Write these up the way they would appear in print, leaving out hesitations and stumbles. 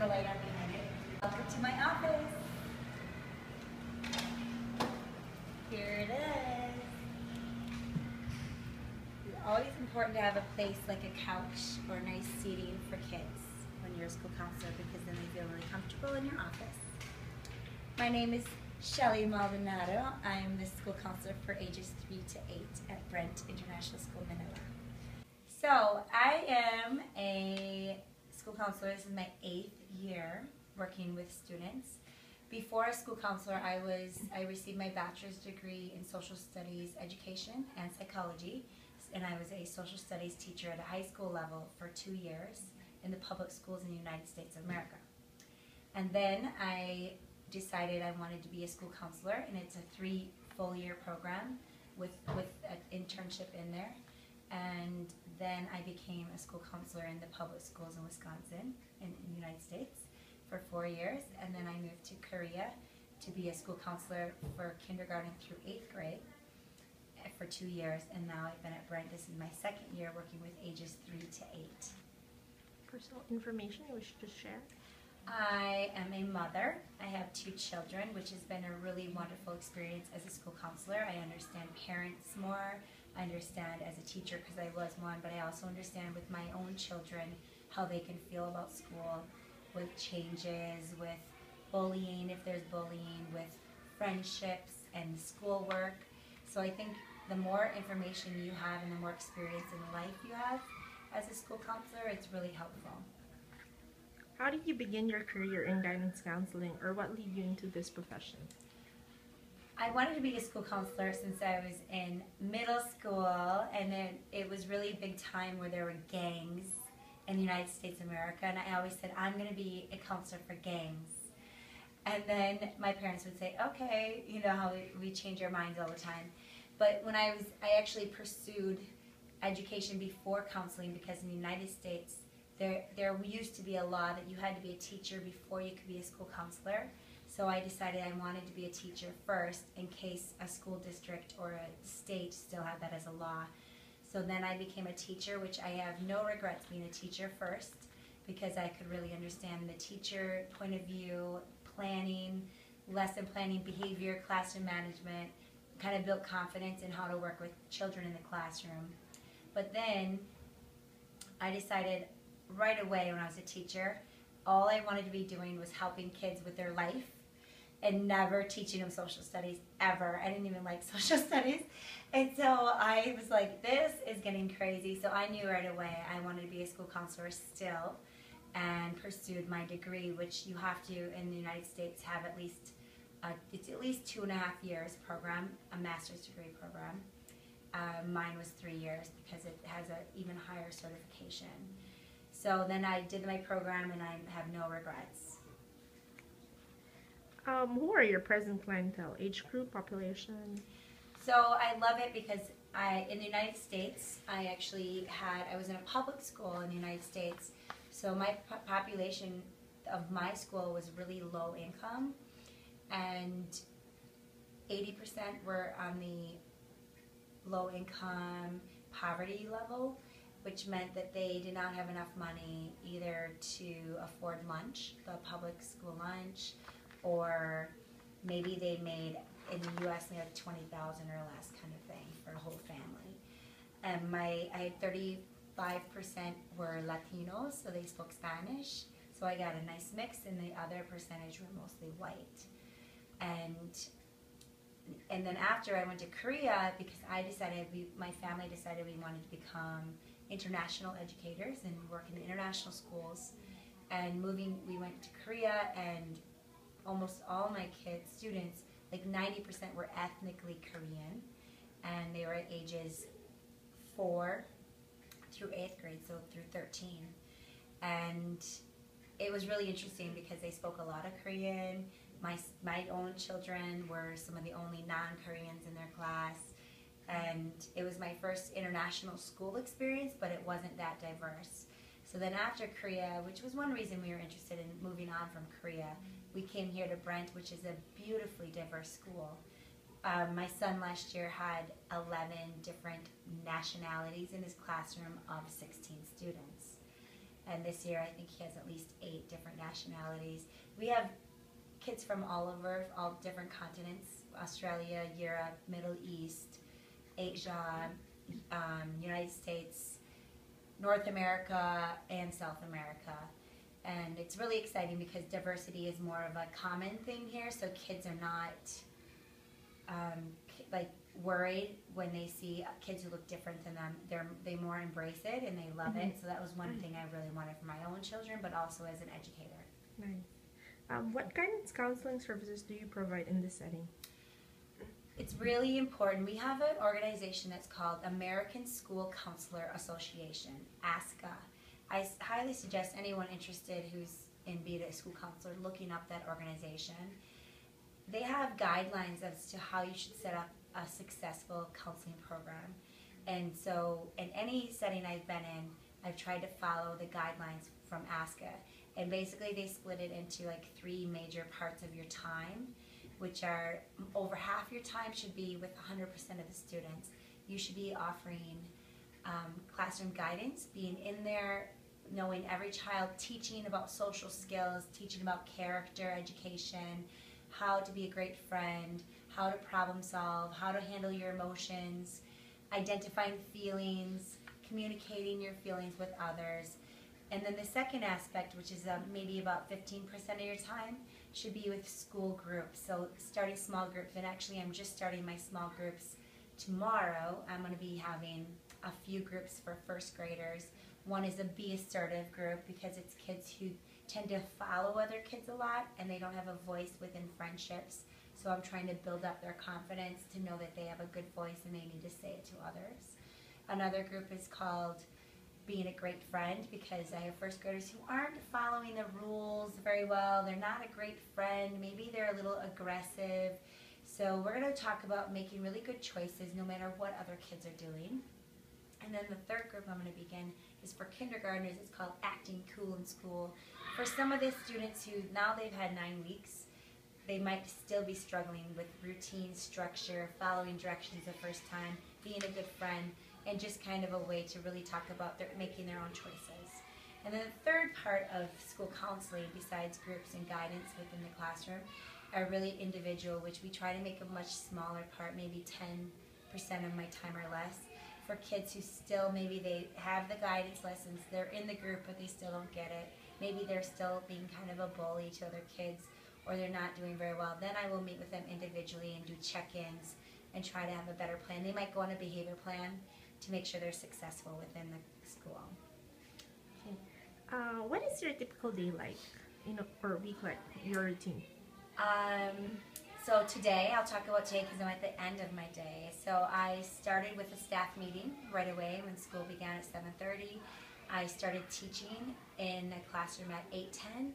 the light on behind it. Welcome to my office. Here it is. It's always important to have a place like a couch or nice seating for kids when you're a school counselor, because then they feel really comfortable in your office. My name is Shelly Maldonado. I'm the school counselor for ages 3 to 8 at Brent International School, Manila. So I am a school counselor. This is my 8th year working with students. Before a school counselor, I received my bachelor's degree in social studies education and psychology, and I was a social studies teacher at a high school level for 2 years in the public schools in the United States of America. And then I decided I wanted to be a school counselor, and it's a 3 full-year program with an internship in there. And then I became a school counselor in the public schools in Wisconsin in the United States for 4 years, and then I moved to Korea to be a school counselor for kindergarten through 8th grade for 2 years, and now I've been at Brent. This is my 2nd year working with ages 3 to 8. Personal information you wish to share? I am a mother. I have 2 children, which has been a really wonderful experience as a school counselor. I understand parents more. I understand as a teacher because I was one, but I also understand with my own children how they can feel about school, with changes, with bullying, if there's bullying, with friendships and schoolwork. So I think the more information you have and the more experience in life you have as a school counselor, it's really helpful. How did you begin your career in guidance counseling, or what led you into this profession? I wanted to be a school counselor since I was in middle school, and it was really a big time where there were gangs in the United States of America, and I always said, I'm going to be a counselor for gangs. And then my parents would say, okay, you know how we change our minds all the time. But when I actually pursued education before counseling, because in the United States, there used to be a law that you had to be a teacher before you could be a school counselor. So I decided I wanted to be a teacher first in case a school district or a state still had that as a law. So then I became a teacher, which I have no regrets being a teacher first, because I could really understand the teacher point of view, planning, lesson planning, behavior, classroom management, kind of built confidence in how to work with children in the classroom. But then I decided right away when I was a teacher, all I wanted to be doing was helping kids with their life and never teaching them social studies, ever. I didn't even like social studies. And so I was like, this is getting crazy. So I knew right away I wanted to be a school counselor still, and pursued my degree, which you have to, in the United States, have at least, it's at least 2.5 years program, a master's degree program. Mine was 3 years because it has an even higher certification. So then I did my program, and I have no regrets. Who are your present clientele, age group, population? So I love it because in the United States, I was in a public school in the United States, so my population of my school was really low income, and 80% were on the low income poverty level, which meant that they did not have enough money either to afford lunch, the public school lunch, or maybe they made, in the U.S., they had $20,000 or less kind of thing for a whole family. And I had 35% were Latinos, so they spoke Spanish, so I got a nice mix, and the other percentage were mostly white. And then after I went to Korea, because my family decided we wanted to become international educators and work in the international schools. And we went to Korea, and almost all my students, like 90% were ethnically Korean, and they were at ages 4 through 8th grade, so through 13. And it was really interesting because they spoke a lot of Korean. My own children were some of the only non-Koreans in their class, and it was my first international school experience, but it wasn't that diverse. So then after Korea, which was one reason we were interested in moving on from Korea, we came here to Brent, which is a beautifully diverse school. My son last year had 11 different nationalities in his classroom of 16 students. And this year I think he has at least 8 different nationalities. We have kids from all over, all different continents: Australia, Europe, Middle East, Asia, United States, North America, and South America. And it's really exciting because diversity is more of a common thing here, so kids are not like worried when they see kids who look different than them. They more embrace it and they love it. So that was one thing I really wanted for my own children, but also as an educator. Nice. What guidance counseling services do you provide in this setting? It's really important. We have an organization that's called American School Counselor Association, ASCA. I highly suggest anyone interested who's in being a school counselor looking up that organization. They have guidelines as to how you should set up a successful counseling program. And so in any setting I've been in, I've tried to follow the guidelines from ASCA. And basically they split it into like 3 major parts of your time, which are over half your time should be with 100% of the students. You should be offering classroom guidance, being in there, knowing every child, teaching about social skills, teaching about character education, how to be a great friend, how to problem solve, how to handle your emotions, identifying feelings, communicating your feelings with others. And then the second aspect, which is maybe about 15% of your time, should be with school groups. So starting small groups, and actually I'm just starting my small groups tomorrow. I'm going to be having a few groups for first graders. One is a Be Assertive group because it's kids who tend to follow other kids a lot and they don't have a voice within friendships. So I'm trying to build up their confidence to know that they have a good voice and they need to say it to others. Another group is called Being a Great Friend because I have first graders who aren't following the rules very well. They're not a great friend. Maybe they're a little aggressive. So we're going to talk about making really good choices no matter what other kids are doing. And then the third group I'm going to begin is for kindergartners. It's called Acting Cool in School. For some of the students who now they've had 9 weeks, they might still be struggling with routine, structure, following directions the first time, being a good friend, and just kind of a way to really talk about making their own choices. And then the third part of school counseling, besides groups and guidance within the classroom, are really individual, which we try to make a much smaller part, maybe 10% of my time or less, for kids who still, maybe they have the guidance lessons, they're in the group but they still don't get it. Maybe they're still being kind of a bully to other kids, or they're not doing very well. Then I will meet with them individually and do check-ins and try to have a better plan. They might go on a behavior plan to make sure they're successful within the school. Okay. What is your typical day like, or week like, your routine? So today, I'll talk about today because I'm at the end of my day. So I started with a staff meeting right away when school began at 7:30. I started teaching in a classroom at 8:10.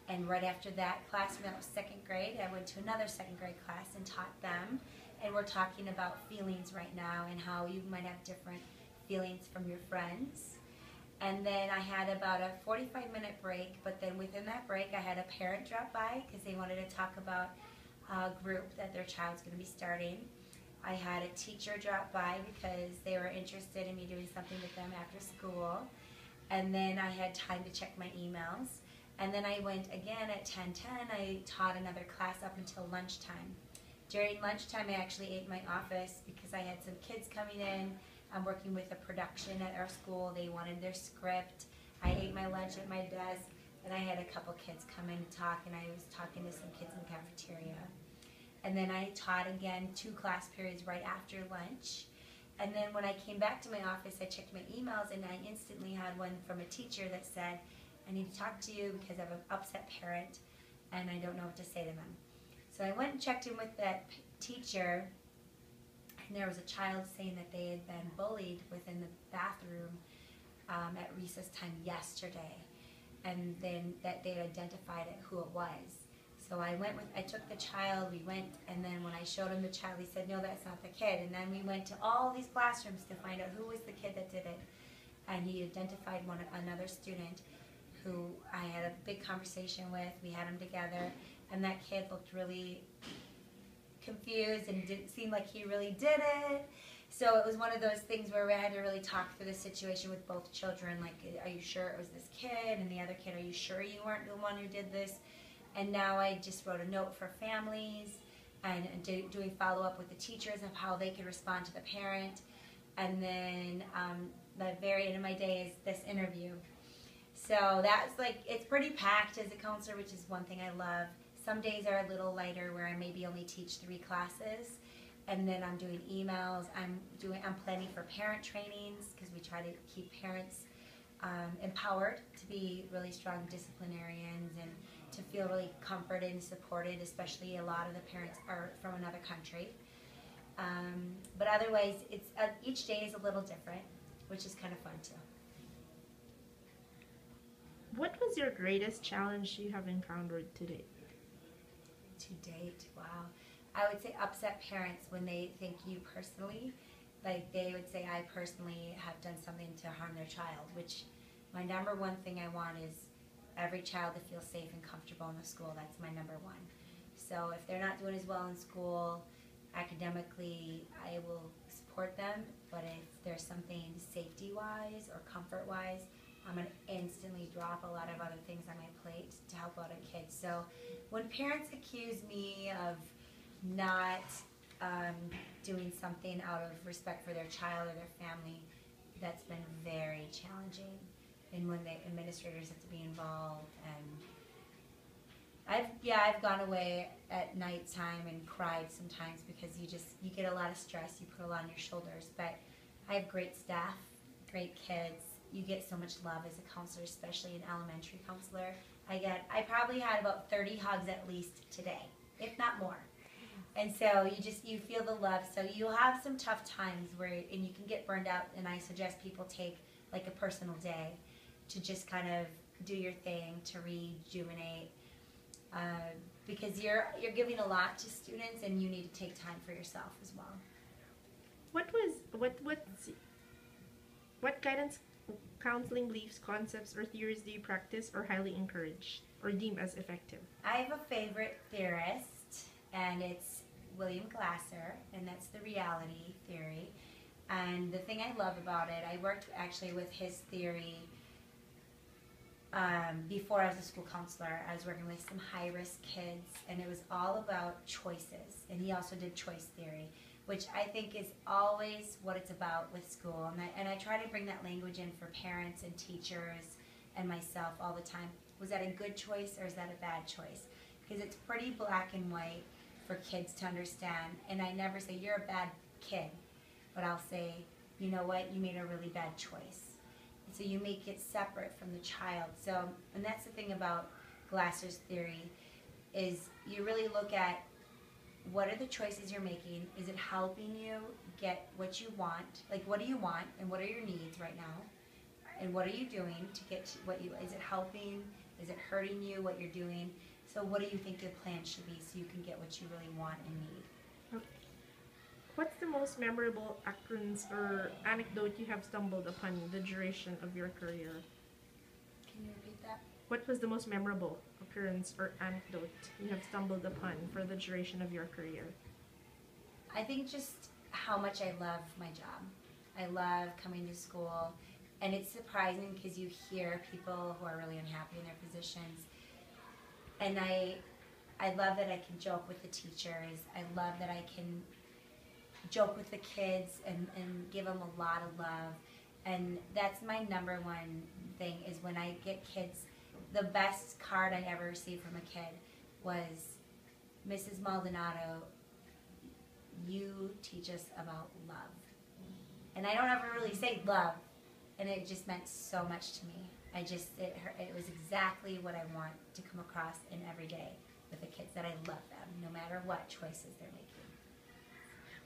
And right after that classroom, that was second grade, I went to another second grade class and taught them. And we're talking about feelings right now and how you might have different feelings from your friends. And then I had about a 45-minute break, but then within that break I had a parent drop by because they wanted to talk about a group that their child's going to be starting. I had a teacher drop by because they were interested in me doing something with them after school. And then I had time to check my emails. And then I went again at 10:10. I taught another class up until lunchtime. During lunchtime, I actually ate in my office because I had some kids coming in. I'm working with a production at our school. They wanted their script. I ate my lunch at my desk, and I had a couple kids come in and talk, and I was talking to some kids in the cafeteria. And then I taught again 2 class periods right after lunch. And then when I came back to my office, I checked my emails, and I instantly had one from a teacher that said, I need to talk to you because I have an upset parent, and I don't know what to say to them. So I went and checked in with that teacher, and there was a child saying that they had been bullied within the bathroom at recess time yesterday, and then that they had identified who it was. So I took the child, we went, and then when I showed him the child, he said, no, that's not the kid. And then we went to all these classrooms to find out who was the kid that did it. And he identified another student who I had a big conversation with. We had them together, and that kid looked really confused and didn't seem like he really did it. So it was one of those things where we had to really talk through the situation with both children. Like, are you sure it was this kid? And the other kid, are you sure you weren't the one who did this? And now I just wrote a note for families and doing follow-up with the teachers of how they could respond to the parent. And then the very end of my day is this interview. So that's like, it's pretty packed as a counselor, which is one thing I love. Some days are a little lighter where I maybe only teach 3 classes. And then I'm doing emails. I'm planning for parent trainings because we try to keep parents empowered to be really strong disciplinarians and to feel really comforted and supported, especially a lot of the parents are from another country. But otherwise, it's each day is a little different, which is kind of fun too. What was your greatest challenge you have encountered to date? To date, wow. I would say upset parents when they think you personally, like they would say I personally have done something to harm their child, which my number one thing I want is every child to feel safe and comfortable in the school. That's my number one. So if they're not doing as well in school, academically, I will support them, but if there's something safety-wise or comfort-wise, I'm going to instantly drop a lot of other things on my plate to help out a kid. So when parents accuse me of not doing something out of respect for their child or their family, that's been very challenging. And when the administrators have to be involved, and I've gone away at nighttime and cried sometimes because you get a lot of stress, you put a lot on your shoulders. But I have great staff, great kids. You get so much love as a counselor, especially an elementary counselor. I probably had about 30 hugs at least today, if not more. And so you feel the love. So you'll have some tough times and you can get burned out, and I suggest people take like a personal day to just kind of do your thing, to rejuvenate, because you're giving a lot to students and you need to take time for yourself as well. What guidance counseling beliefs, concepts, or theories do you practice or highly encourage or deem as effective? I have a favorite theorist, and it's William Glasser, and that's the reality theory. And the thing I love about it, I worked actually with his theory before I was a school counselor. I was working with some high-risk kids, and it was all about choices. And he also did choice theory, which I think is always what it's about with school. And I try to bring that language in for parents and teachers and myself all the time. Was that a good choice or is that a bad choice? Because it's pretty black and white for kids to understand. And I never say, you're a bad kid, but I'll say, you know what, you made a really bad choice. And so you make it separate from the child. So, and that's the thing about Glasser's theory, is you really look at what are the choices you're making? Is it helping you get what you want? Like, what do you want and what are your needs right now? And what are you doing to get to what you, is it helping? Is it hurting you, what you're doing? So what do you think the plan should be so you can get what you really want and need? Okay. What's the most memorable occurrence or anecdote you have stumbled upon the duration of your career? Can you repeat that? What was the most memorable occurrence or anecdote you have stumbled upon for the duration of your career? I think just how much I love my job. I love coming to school, and it's surprising because you hear people who are really unhappy in their positions. And I love that I can joke with the teachers. I love that I can joke with the kids and give them a lot of love. And that's my number one thing, is when I get kids. The best card I ever received from a kid was, Mrs. Maldonado, you teach us about love. And I don't ever really say love, and it just meant so much to me. It was exactly what I want to come across in every day with the kids, that I love them, no matter what choices they're making.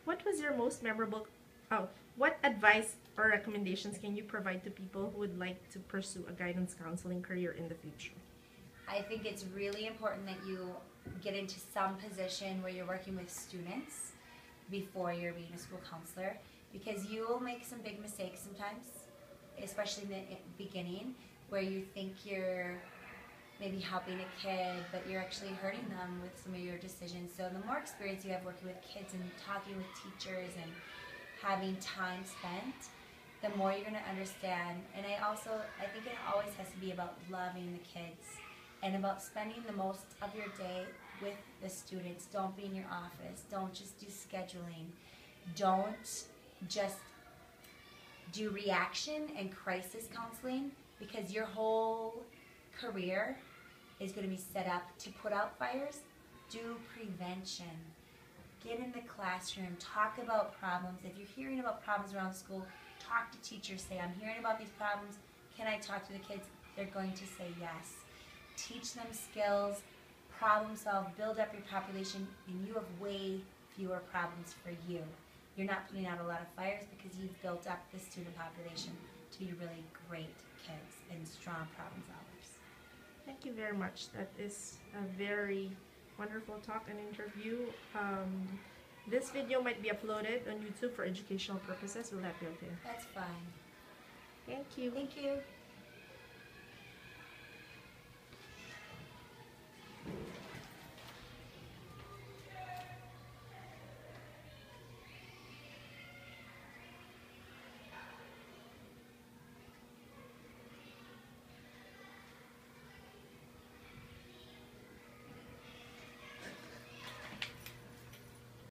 What was your most memorable, what advice or recommendations can you provide to people who would like to pursue a guidance counseling career in the future? I think it's really important that you get into some position where you're working with students before you're being a school counselor, because you will make some big mistakes sometimes, especially in the beginning, where you think you're maybe helping a kid, but you're actually hurting them with some of your decisions. So the more experience you have working with kids and talking with teachers and having time spent, the more you're going to understand. And I think it always has to be about loving the kids and about spending the most of your day with the students. Don't be in your office. Don't just do scheduling. Don't just do reaction and crisis counseling, because your whole career is going to be set up to put out fires. Do prevention. Get in the classroom. Talk about problems. If you're hearing about problems around school, talk to teachers. Say, I'm hearing about these problems. Can I talk to the kids? They're going to say yes. Teach them skills. Problem solve. Build up your population, and you have way fewer problems for you. You're not putting out a lot of fires because you've built up the student population to be really great kids and strong problem solvers. Thank you very much. That is a very wonderful talk and interview. This video might be uploaded on YouTube for educational purposes. Will that be okay? That's fine. Thank you. Thank you.